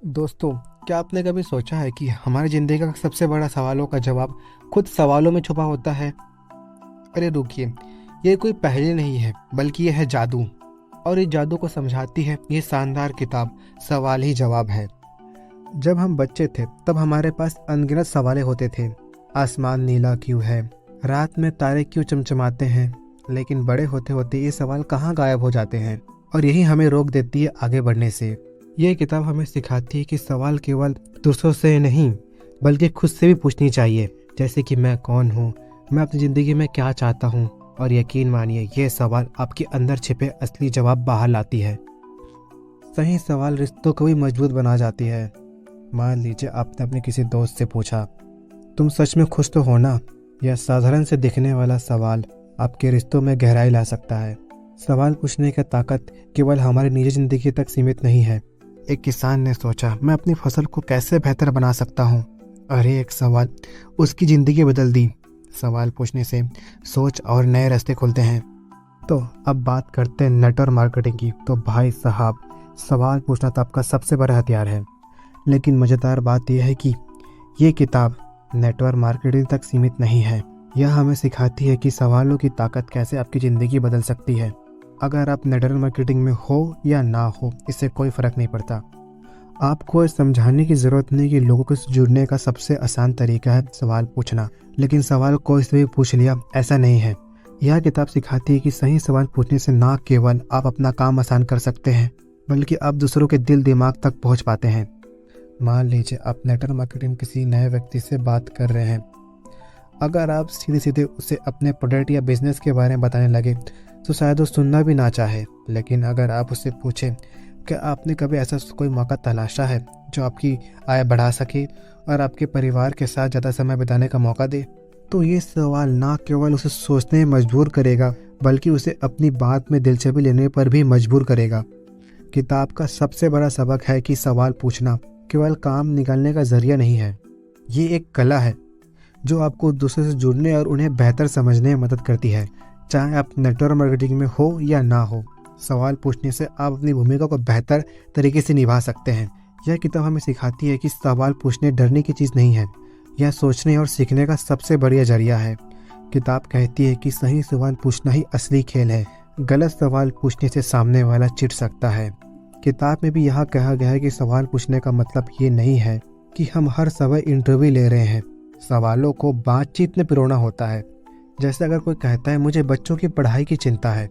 दोस्तों, क्या आपने कभी सोचा है कि हमारी ज़िंदगी का सबसे बड़ा सवालों का जवाब खुद सवालों में छुपा होता है? अरे रुकिए, ये कोई पहेली नहीं है बल्कि ये है जादू। और इस जादू को समझाती है ये शानदार किताब सवाल ही जवाब है। जब हम बच्चे थे तब हमारे पास अनगिनत सवालें होते थे। आसमान नीला क्यों है, रात में तारे क्यों चमचमाते हैं। लेकिन बड़े होते होते ये सवाल कहाँ गायब हो जाते हैं और यही हमें रोक देती है आगे बढ़ने से। ये किताब हमें सिखाती है कि सवाल केवल दूसरों से नहीं बल्कि खुद से भी पूछनी चाहिए, जैसे कि मैं कौन हूँ, मैं अपनी ज़िंदगी में क्या चाहता हूँ। और यकीन मानिए ये सवाल आपके अंदर छिपे असली जवाब बाहर लाती है। सही सवाल रिश्तों को भी मजबूत बना जाती है। मान लीजिए आपने अपने किसी दोस्त से पूछा, तुम सच में खुश तो हो ना। यह साधारण से दिखने वाला सवाल आपके रिश्तों में गहराई ला सकता है। सवाल पूछने की ताकत केवल हमारी निजी ज़िंदगी तक सीमित नहीं है। एक किसान ने सोचा, मैं अपनी फसल को कैसे बेहतर बना सकता हूँ। अरे एक सवाल उसकी ज़िंदगी बदल दी। सवाल पूछने से सोच और नए रास्ते खुलते हैं। तो अब बात करते हैं नेटवर्क मार्केटिंग की। तो भाई साहब, सवाल पूछना तो आपका सबसे बड़ा हथियार है। लेकिन मज़ेदार बात यह है कि ये किताब नेटवर्क मार्केटिंग तक सीमित नहीं है। यह हमें सिखाती है कि सवालों की ताकत कैसे आपकी ज़िंदगी बदल सकती है। अगर आप नेटवर्क मार्केटिंग में हो या ना हो, इससे कोई फ़र्क नहीं पड़ता। आपको समझाने की ज़रूरत नहीं कि लोगों से जुड़ने का सबसे आसान तरीका है सवाल पूछना। लेकिन सवाल कोई से भी पूछ लिया, ऐसा नहीं है। यह किताब सिखाती है कि सही सवाल पूछने से ना केवल आप अपना काम आसान कर सकते हैं बल्कि आप दूसरों के दिल दिमाग तक पहुंच पाते हैं। मान लीजिए आप नेटवर्क मार्केटिंग किसी नए व्यक्ति से बात कर रहे हैं। अगर आप सीधे सीधे उसे अपने प्रोडक्ट या बिजनेस के बारे में बताने लगे तो शायद वो सुनना भी ना चाहे। लेकिन अगर आप उससे पूछें, क्या आपने कभी ऐसा कोई मौका तलाशा है जो आपकी आय बढ़ा सके और आपके परिवार के साथ ज़्यादा समय बिताने का मौका दे, तो ये सवाल ना केवल उसे सोचने में मजबूर करेगा बल्कि उसे अपनी बात में दिलचस्पी लेने पर भी मजबूर करेगा। किताब का सबसे बड़ा सबक है कि सवाल पूछना केवल काम निकालने का जरिया नहीं है। ये एक कला है जो आपको दूसरों से जुड़ने और उन्हें बेहतर समझने में मदद करती है, चाहे आप नेटवर्क मार्केटिंग में हो या ना हो। सवाल पूछने से आप अपनी भूमिका को बेहतर तरीके से निभा सकते हैं। यह किताब हमें सिखाती है कि सवाल पूछने डरने की चीज़ नहीं है, यह सोचने और सीखने का सबसे बढ़िया जरिया है। किताब कहती है कि सही सवाल पूछना ही असली खेल है। गलत सवाल पूछने से सामने वाला चिढ़ सकता है। किताब में भी यह कहा गया है कि सवाल पूछने का मतलब ये नहीं है कि हम हर समय इंटरव्यू ले रहे हैं। सवालों को बातचीत में पिरोना होता है। जैसे अगर कोई कहता है मुझे बच्चों की पढ़ाई की चिंता है,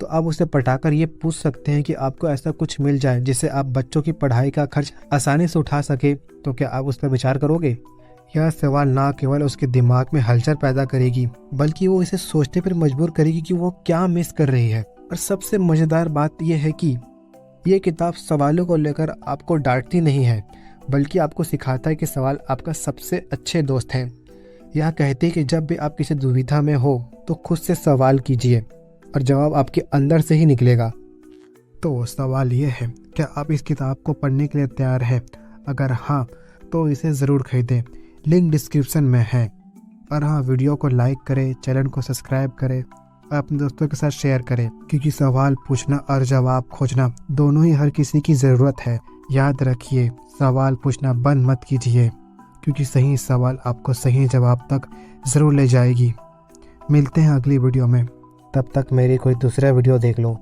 तो आप उसे पटाकर ये पूछ सकते हैं कि आपको ऐसा कुछ मिल जाए जिससे आप बच्चों की पढ़ाई का खर्च आसानी से उठा सके, तो क्या आप उस पर विचार करोगे? यह सवाल ना केवल उसके दिमाग में हलचल पैदा करेगी बल्कि वो इसे सोचने पर मजबूर करेगी कि वो क्या मिस कर रही है। और सबसे मज़ेदार बात यह है कि ये किताब सवालों को लेकर आपको डांटती नहीं है बल्कि आपको सिखाता है कि सवाल आपका सबसे अच्छे दोस्त हैं। यह कहते हैं कि जब भी आप किसी दुविधा में हो तो खुद से सवाल कीजिए और जवाब आपके अंदर से ही निकलेगा। तो सवाल ये है, क्या आप इस किताब को पढ़ने के लिए तैयार हैं? अगर हाँ, तो इसे ज़रूर खरीदें। लिंक डिस्क्रिप्शन में है। और हाँ, वीडियो को लाइक करें, चैनल को सब्सक्राइब करें और अपने दोस्तों के साथ शेयर करें, क्योंकि सवाल पूछना और जवाब खोजना दोनों ही हर किसी की ज़रूरत है। याद रखिए, सवाल पूछना बंद मत कीजिए, क्योंकि सही सवाल आपको सही जवाब तक ज़रूर ले जाएगी। मिलते हैं अगली वीडियो में। तब तक मेरी कोई दूसरा वीडियो देख लो।